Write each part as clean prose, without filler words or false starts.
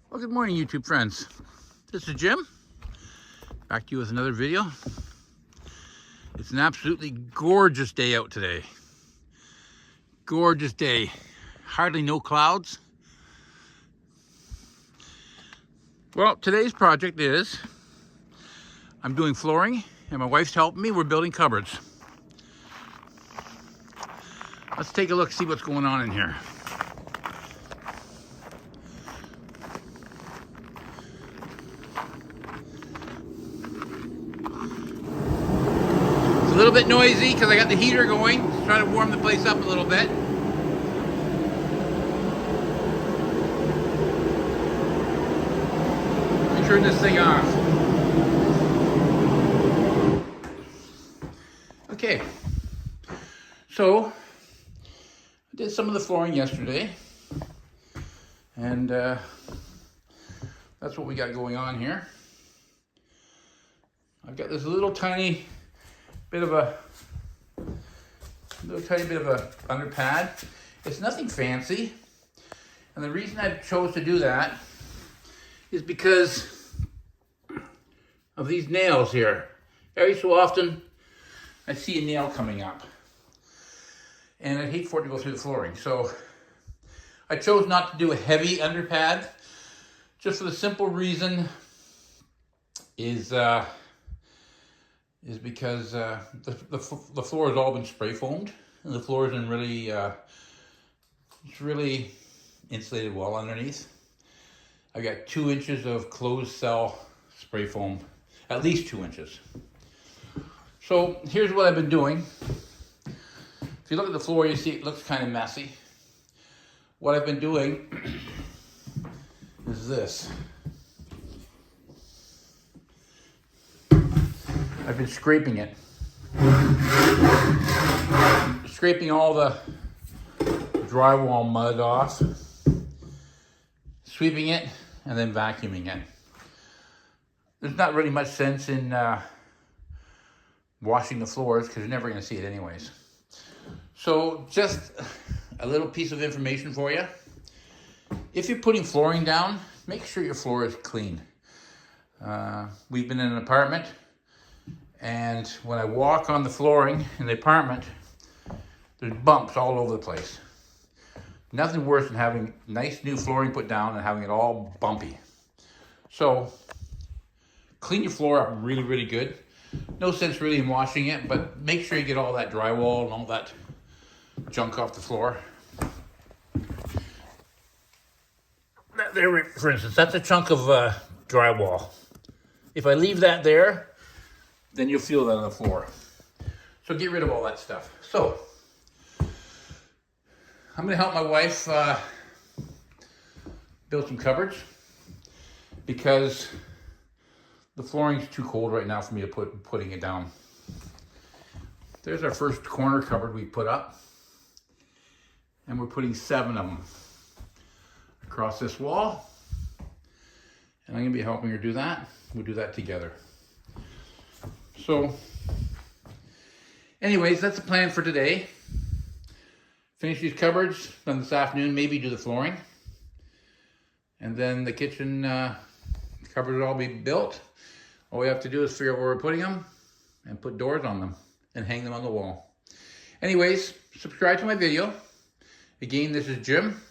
Well, good morning, YouTube friends. This is Jim, back to you with another video. It's an absolutely gorgeous day out today. Gorgeous day. Hardly no clouds. Well, today's project is, I'm doing flooring and my wife's helping me. We're building cupboards. Let's take a look, see what's going on in here. It's a little bit noisy because I got the heater going. Just trying to warm the place up a little bit. Let me turn this thing off. Okay, so I did some of the flooring yesterday, and that's what we got going on here. I've got this little tiny bit of a under pad. It's nothing fancy, and the reason I chose to do that is because of these nails here. Every so often I see a nail coming up, and I'd hate for it to go through the flooring. So I chose not to do a heavy underpad, just for the simple reason is because the floor has all been spray foamed, and the floor is in really it's really insulated well underneath. I've got 2 inches of closed cell spray foam, at least 2 inches. So here's what I've been doing. If you look at the floor, you see it looks kind of messy. What I've been doing is this. I've been scraping it. Scraping all the drywall mud off, sweeping it, and then vacuuming it. There's not really much sense in washing the floors because you're never going to see it anyways. So just a little piece of information for you. If you're putting flooring down, make sure your floor is clean. We've been in an apartment, and when I walk on the flooring in the apartment, there's bumps all over the place. Nothing worse than having nice new flooring put down and having it all bumpy. So clean your floor up really, really good. No sense really in washing it, but make sure you get all that drywall and all that junk off the floor. There, for instance, that's a chunk of drywall. If I leave that there, then you'll feel that on the floor. So get rid of all that stuff. So I'm going to help my wife build some cupboards because the flooring's too cold right now for me to putting it down. There's our first corner cupboard we put up, and we're putting 7 of them across this wall, and I'm going to be helping her do that. We'll do that together. So anyways, that's the plan for today. Finish these cupboards done this afternoon, maybe do the flooring, and then the kitchen cupboards will all be built. All we have to do is figure out where we're putting them and put doors on them and hang them on the wall. Anyways, subscribe to my video. Again, this is Jim,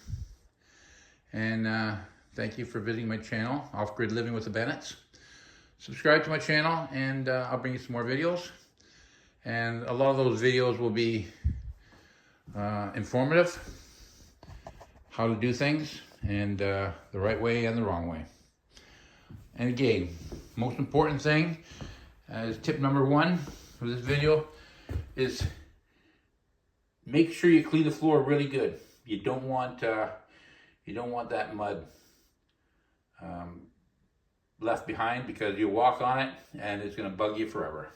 and thank you for visiting my channel, Off Grid Living with the Bennetts. Subscribe to my channel, and I'll bring you some more videos. And a lot of those videos will be informative, how to do things, and the right way and the wrong way. And again, most important thing, is tip number 1 for this video, is make sure you clean the floor really good. You don't want that mud left behind, because you walk on it and it's going to bug you forever.